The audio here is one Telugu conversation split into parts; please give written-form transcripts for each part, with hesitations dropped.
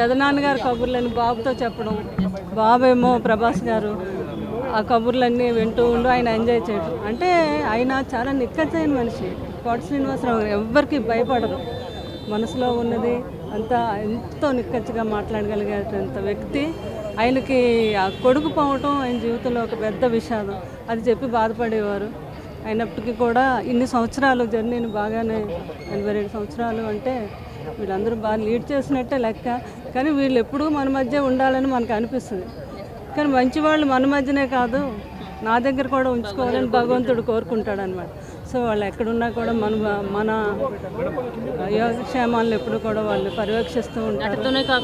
పెదనాన్నగారు కబుర్లని బాబుతో చెప్పడం, బాబేమో ప్రభాస్ గారు ఆ కబుర్లన్నీ వింటూ ఉండు ఆయన ఎంజాయ్ చేయడం. అంటే ఆయన చాలా నిక్కచ్చైన మనిషి. కోట శ్రీనివాసరావు గారు ఎవ్వరికి భయపడరు. మనసులో ఉన్నది అంతా ఎంతో నిక్కచ్చిగా మాట్లాడగలిగేటంత వ్యక్తి. ఆయనకి ఆ కొడుకు పోవటం ఆయన జీవితంలో ఒక పెద్ద విషాదం. అది చెప్పి బాధపడేవారు. అయినప్పటికీ కూడా ఇన్ని సంవత్సరాలు జర్నీని బాగానే 82 సంవత్సరాలు అంటే వీళ్ళందరూ బాగా లీడ్ చేసినట్టే లెక్క. కానీ వీళ్ళు ఎప్పుడూ మన మధ్య ఉండాలని మనకు అనిపిస్తుంది. కానీ మంచివాళ్ళు మన మధ్యనే కాదు నా దగ్గర కూడా ఉంచుకోవాలని భగవంతుడు కోరుకుంటాడు అనమాట. సో వాళ్ళు ఎక్కడున్నా కూడా మన యోగక్షేమాలను ఎప్పుడు కూడా వాళ్ళు పర్యవేక్షిస్తూ ఉంటారు.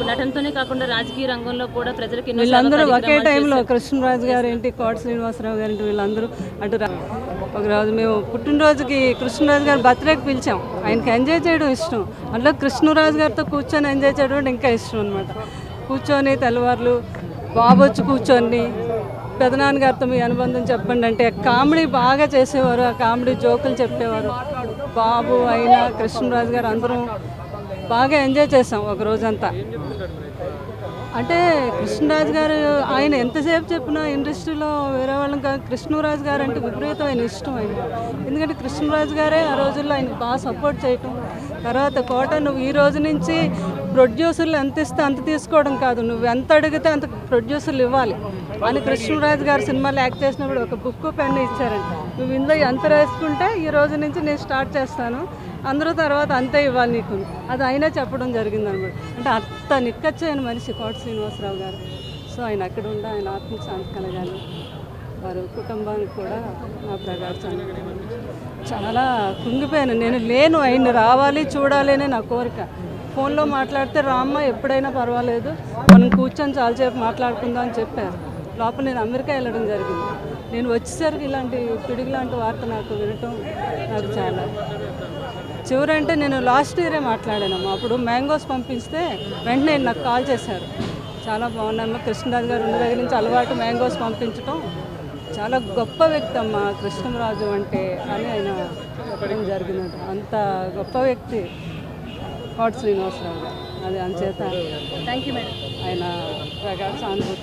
నటనతోనే కాకుండా రాజకీయ రంగంలో కూడా ప్రజలకి వీళ్ళందరూ ఒకే టైంలో కృష్ణరాజు గారు ఏంటి, కోట శ్రీనివాసరావు గారు ఏంటి, వీళ్ళందరూ అటు ఒకరోజు మేము పుట్టినరోజుకి కృష్ణరాజు గారు బర్త్డేకి పిలిచాం. ఆయనకి ఎంజాయ్ చేయడం ఇష్టం. అందులో కృష్ణరాజు గారితో కూర్చొని ఎంజాయ్ చేయడం అంటే ఇంకా ఇష్టం అనమాట. కూర్చొని తెల్లవారులు బాబు వచ్చి కూర్చొని పెదనాన్నగారితో మీ అనుబంధం చెప్పండి అంటే కామెడీ బాగా చేసేవారు. ఆ కామెడీ జోకులు చెప్పేవారు. బాబు అయినా కృష్ణరాజు గారు అందరం బాగా ఎంజాయ్ చేసాం ఒక రోజంతా. అంటే కృష్ణరాజు గారు ఆయన ఎంతసేపు చెప్పినా ఇండస్ట్రీలో వేరే వాళ్ళం కాదు, కృష్ణరాజు గారు అంటే విపరీతమైన ఇష్టం ఆయన. ఎందుకంటే కృష్ణరాజు గారే ఆ రోజుల్లో ఆయన బాగా సపోర్ట్ చేయటం. తర్వాత కోట నువ్వు ఈ రోజు నుంచి ప్రొడ్యూసర్లు ఎంత ఇస్తే అంత తీసుకోవడం కాదు, నువ్వు ఎంత అడిగితే అంత ప్రొడ్యూసర్లు ఇవ్వాలి అని కృష్ణరాజు గారు సినిమాలో యాక్ట్ చేసినప్పుడు ఒక బుక్ పెన్ ఇచ్చారంట. నువ్వు ఇందులో ఎంత రాసుకుంటే ఈ రోజు నుంచి నేను స్టార్ట్ చేస్తాను, అందరూ తర్వాత అంతే ఇవ్వాలి నీకు, అది అయినా చెప్పడం జరిగింది అనమాట. అంటే అంత నిక్కచ్చైన మనిషి కోట శ్రీనివాసరావు గారు. సో ఆయన అక్కడ ఉండి ఆయన ఆత్మకు శాంతి కలగాలి, వారు కుటుంబానికి కూడా నా ప్రగాఢ. చాలా కుంగిపోయాను. నేను లేను, ఆయన రావాలి చూడాలి అనే నా కోరిక. ఫోన్లో మాట్లాడితే రామ్మ ఎప్పుడైనా పర్వాలేదు, మనం కూర్చొని చాలాసేపు మాట్లాడుకుందాం అని చెప్పారు. లోపల నేను అమెరికా వెళ్ళడం జరిగింది. నేను వచ్చేసరికి ఇలాంటి పిడుగు లాంటి వార్త నాకు వినటం నాకు చాలా చివరంటే నేను లాస్ట్ ఇయరే మాట్లాడానమ్మా. అప్పుడు మ్యాంగోస్ పంపిస్తే వెంటనే నాకు కాల్ చేశారు. చాలా బాగున్నాయమ్మా, కృష్ణరాజు గారు ఉన్న దగ్గర నుంచి అలవాటు మ్యాంగోస్ పంపించడం. చాలా గొప్ప వ్యక్తి అమ్మ కృష్ణరాజు అంటే అని ఆయన చెప్పడం జరిగిందంట. అంత గొప్ప వ్యక్తి కోట శ్రీనివాసరావు గారు. అది అంచేత థ్యాంక్ యూ మేడం. ఆయన ప్రగాఢ సానుభూతిని